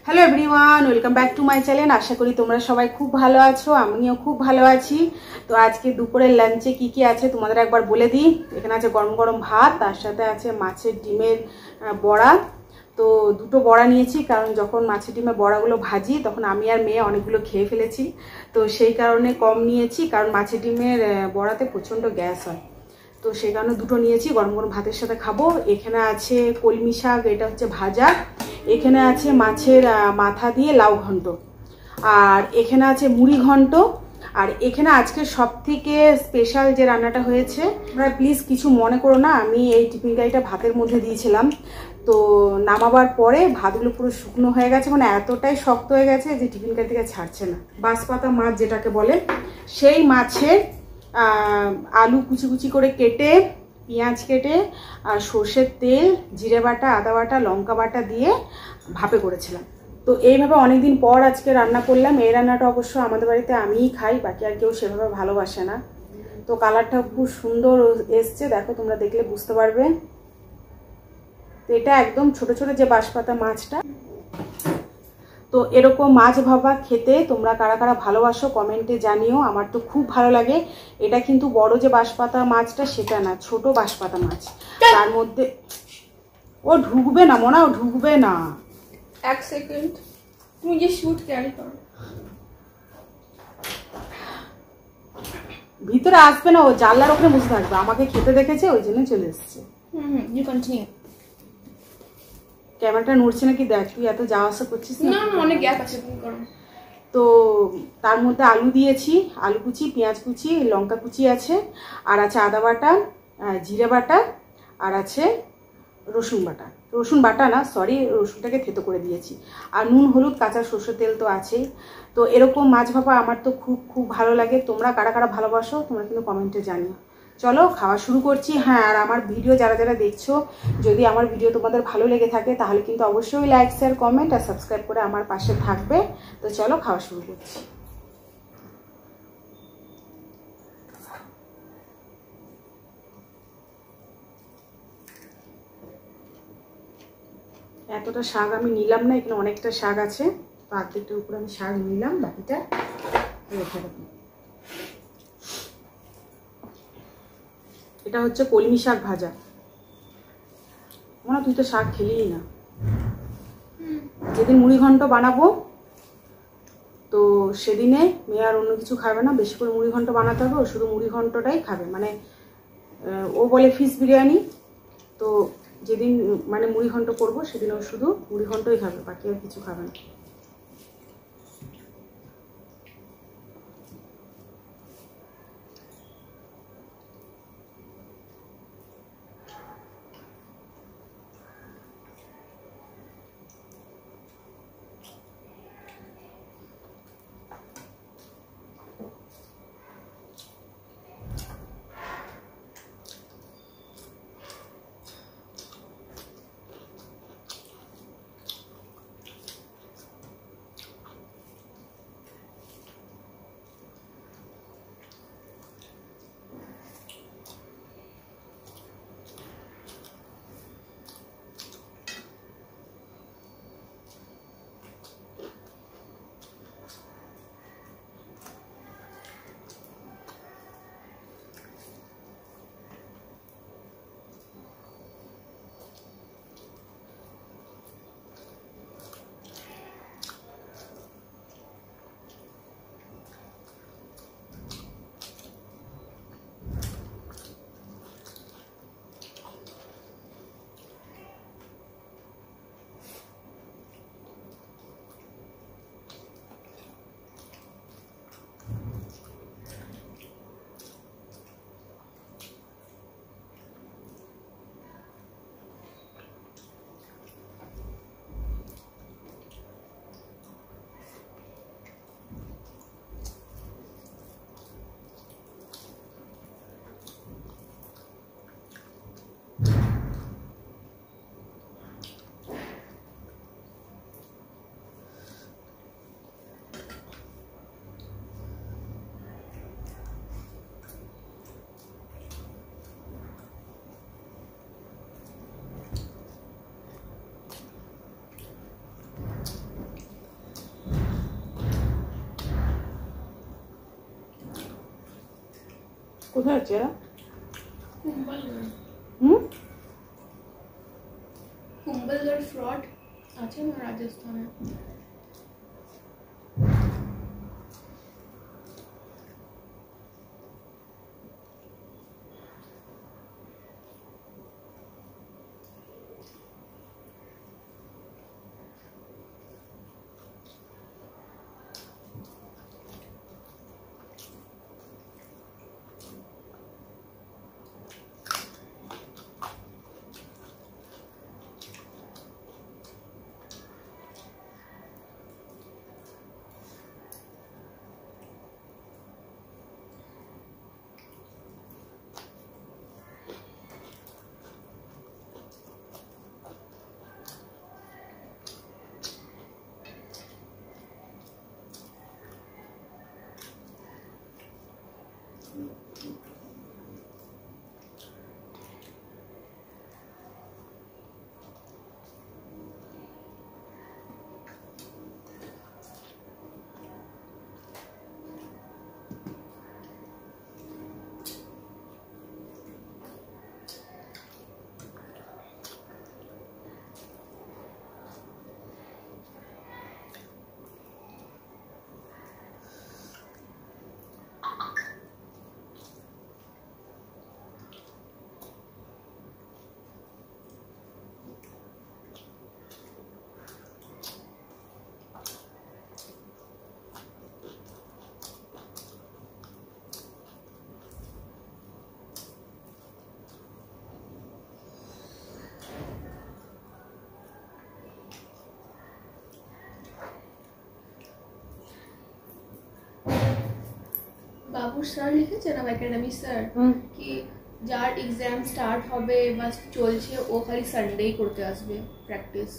Hello everyone, welcome back to my channel. আশা করি তোমরা সবাই খুব ভালো আছো, আমিও খুব ভালো আছি। তো আজকে দুপুরের লাঞ্চে কি কি আছে তোমাদের একবার বলে দিই। এখানে আছে গরম গরম ভাত, তার সাথে আছে মাছের ডিমের বড়া। তো দুটো বড়া নিয়েছি, কারণ যখন মাছের ডিমের বড়াগুলো ভাজি তখন আমি আর মেয়ে অনেকগুলো খেয়ে ফেলেছি। তো সেই কারণে কম নিয়েছি, কারণ মাছের ডিমের বড়াতে প্রচণ্ড গ্যাস হয়। তো সেই কারণে দুটো নিয়েছি, গরম গরম ভাতের সাথে খাবো। এখানে আছে কলমি শাক, এটা হচ্ছে ভাজা। এখানে আছে মাছের মাথা দিয়ে লাউ ঘন্ট, আর এখানে আছে মুড়ি ঘন্ট। আর এখানে আজকে সব থেকে স্পেশাল যে রান্নাটা হয়েছে, তোমরা প্লিজ কিছু মনে করো না, আমি এই টিফিন কারিটা ভাতের মধ্যে দিয়েছিলাম। তো নামাবার পরে ভাতগুলো পুরো শুকনো হয়ে গেছে, মানে এতটাই শক্ত হয়ে গেছে যে টিফিন কারি থেকে ছাড়ছে না। বাঁশপাতা মাছ যেটাকে বলে, সেই মাছের আলু কুচি কুচি করে কেটে, পেঁয়াজ কেটে, আর সর্ষের তেল, জিরে বাটা, আদা বাটা, লঙ্কা বাটা দিয়ে ভাপে করেছিলাম। তো এইভাবে অনেকদিন পর আজকে রান্না করলাম। এই রান্নাটা অবশ্য আমাদের বাড়িতে আমিই খাই, বাকি আর কেউ সেভাবে ভালোবাসে না। তো কালারটা খুব সুন্দর এসছে, দেখো তোমরা দেখলে বুঝতে পারবে। তো এটা একদম ছোট ছোট যে বাঁশপাতা মাছটা। তো এরকম মাছ ভাপা খেতে তোমরা কারা কারা ভালোবাসো কমেন্টে জানিও, আমার তো খুব ভালো লাগে। এটা কিন্তু বড় যে বাঁশপাতা মাছটা সেটা না, ছোট বাঁশপাতা মাছ। তার মধ্যে ও ঢুকবে না মোনা, ও ঢুকবে না। এক সেকেন্ড, তুমি যে শুট ক্যারি করো, ভিতরে আসবে না, ও জানলার ওখানে বসে থাকবে। আমাকে খেতে দেখেছে, ওই জন্য চলে এসছে। You continue. ক্যামেরাটা নড়ছে নাকি দেখ, তুই এত যাওয়া আসা করছিস না না, অনেক গ্যাপ আছে, তুমি করো। তো তার মধ্যে আলু দিয়েছি, আলু কুচি, পেঁয়াজ কুচি, লঙ্কা কুচি আছে, আর আছে আদা বাটা, জিরে বাটা, আর আছে রসুন বাটা। রসুন বাটা না, সরি, রসুনটাকে থেতো করে দিয়েছি। আর নুন, হলুদ, কাঁচা সর্ষের তেল তো আছেই। তো এরকম মাছ ভাপা আমার তো খুব খুব ভালো লাগে। তোমরা কারা কারা ভালোবাসো তোমরা কিন্তু কমেন্টে জানিও। চলো খাওয়া শুরু করছি। হ্যাঁ, আর আমার ভিডিও যারা যারা দেখছো, যদি আমার ভিডিও তোমাদের ভালো লেগে থাকে তাহলে কিন্তু অবশ্যই লাইক, শেয়ার, কমেন্ট আর সাবস্ক্রাইব করে আমার পাশে থাকবে। তো চলো খাওয়া শুরু করছি। এতটা শাক আমি নিলাম না, এখানে অনেকটা শাক আছে। তো অর্ধেকটার উপরে আমি শাক নিলাম, বাকিটা রেখে দেবো। এটা হচ্ছে কলমি শাক ভাজা। মনে তুই তো শাক খেলিই না। যেদিন মুড়ি ঘন্ট বানাবো তো সেদিনে মেয়ে আর অন্য কিছু খাবে না, বেশি করে মুড়ি ঘন্ট বানাতে হবে। ও শুধু মুড়ি ঘন্টটাই খাবে, মানে ও বলে ফিশ বিরিয়ানি। তো যেদিন মানে মুড়ি ঘন্ট করবো সেদিন ও শুধু মুড়ি ঘন্টই খাবে, বাকি আর কিছু খাবে না। কোথায় আছে এরা? কুম্ভলগড়। হুম, কুম্ভলগড় ফ্রড আছে না রাজস্থানে। বাবু স্যার লিখেছেন আমার একাডেমি স্যার কি যার এক্সাম স্টার্ট হবে বা চলছে ও খালি সানডেই করতে আসবে প্র্যাকটিস।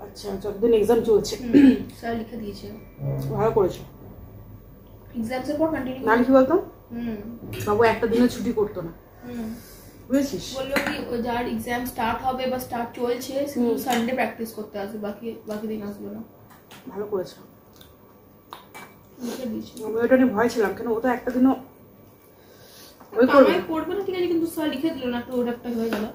আচ্ছা, যতদিন এক্সাম চলছে স্যার লিখে দিয়েছে। ভালো করেছো। এক্সামসের পর কন্টিনিউ না কি বলতো, হুম বাবু একটা দিনও ছুটি করতো না, বুঝেছিস? বললো কি ও যার এক্সাম স্টার্ট হবে বা স্টার্ট চলছে শুধু সানডে প্র্যাকটিস করতে আসবে, বাকি দিন আসবে না। ভালো করেছো। লিখে দিয়েছে। আমি ওটা নিয়ে ভয় ছিলাম, কেন ও তো একটা দিনও ওই করবে করবে না ঠিক আছে, কিন্তু স্যার লিখে দিল না তো ওটা একটা হয়ে গেল।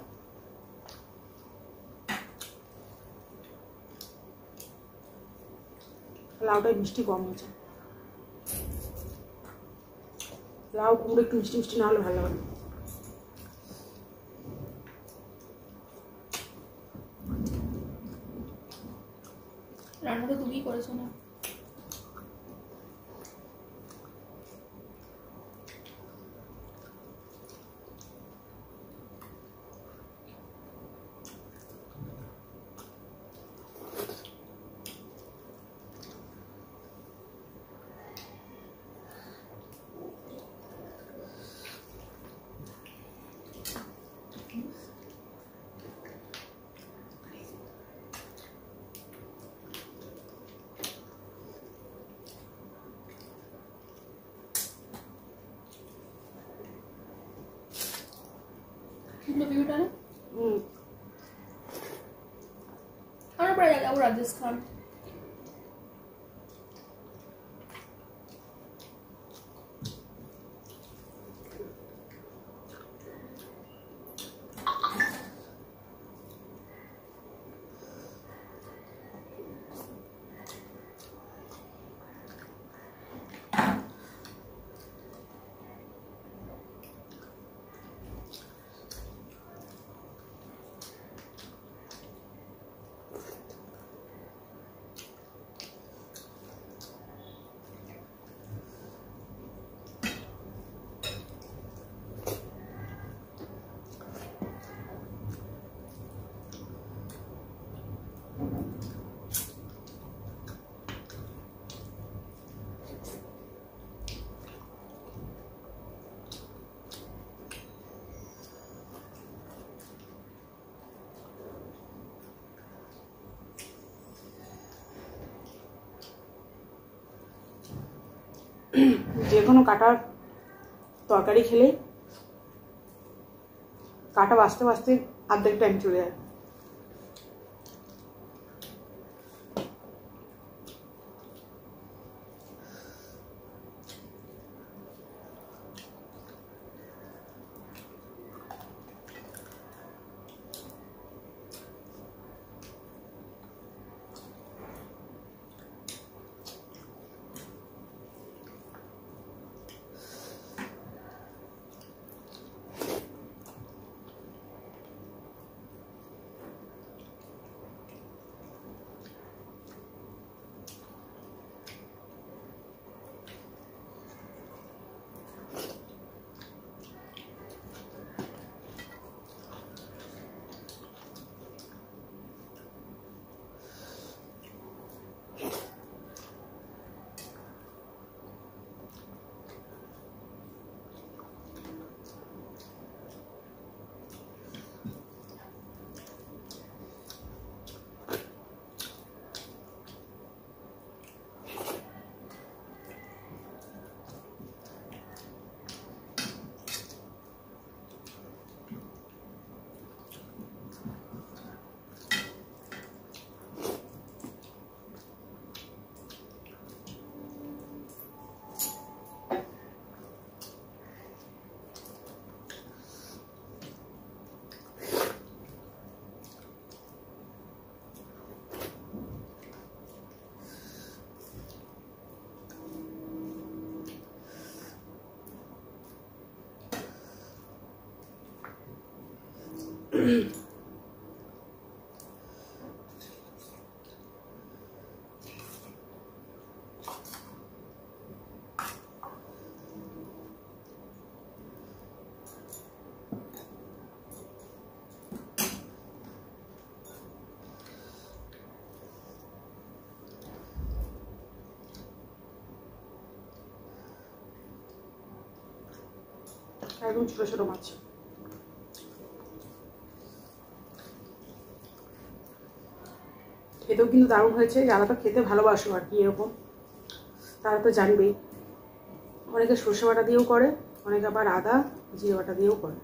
লাউটাই মিষ্টি কম হয়েছে, লাউ কুমড়ো একটু মিষ্টি মিষ্টি না হলে ভালো লাগে। রান্নাটা তুমিই করেছো না? ভিউটা না আমরা প্রায় যাবো রাজস্থান। যে কোনো কাটার তরকারি খেলে কাটা বাঁচতে বাঁচতে অর্ধেক টাইম চলে যায়। একদম ছোট ছোট মাছ। খেতেও কিন্তু দারুণ হয়েছে। যারা তো খেতে ভালোবাসো আর কি এরকম, তারা তো জানবেই। অনেকে সর্ষে বাটা দিয়েও করে, অনেকে আবার আদা জিরে বাটা দিয়েও করে।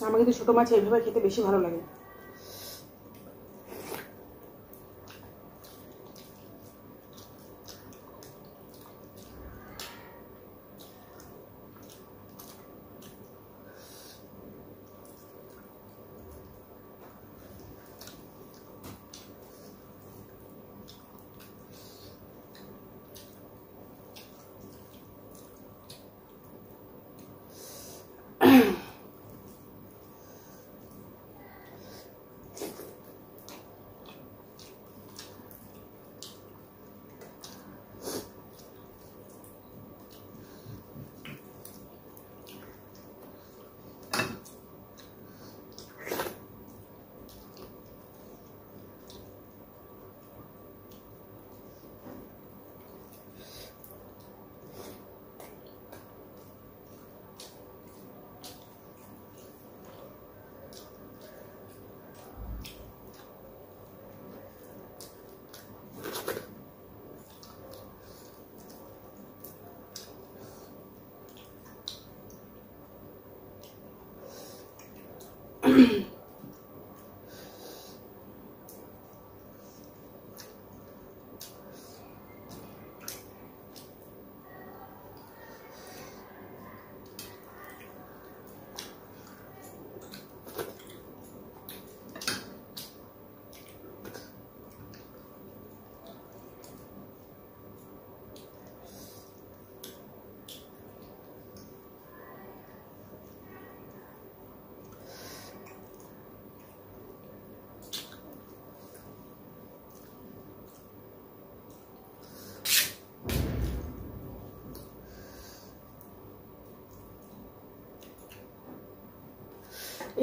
আমার কিন্তু ছোটো মাছ এইভাবে খেতে বেশি ভালো লাগে।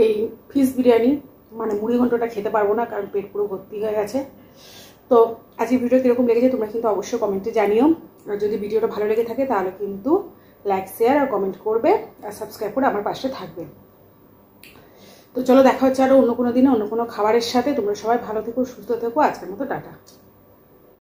এই ফিশ বিরিয়ানি মানে মুড়ি ঘন্টটা খেতে পারবো না, কারণ পেট পুরো ভর্তি হয়ে গেছে। তো আজকে ভিডিও কীরকম লেগেছে তোমরা কিন্তু অবশ্যই কমেন্টে জানিও। আর যদি ভিডিওটা ভালো লেগে থাকে তাহলে কিন্তু লাইক শেয়ার আর কমেন্ট করবে, আর সাবস্ক্রাইব করে আমার পাশে থাকবে। তো চলো দেখা হচ্ছে আরও অন্য কোনো দিনে অন্য কোনো খাবারের সাথে। তোমরা সবাই ভালো থেকো, সুস্থ থেকো। আজকের মতো টাটা।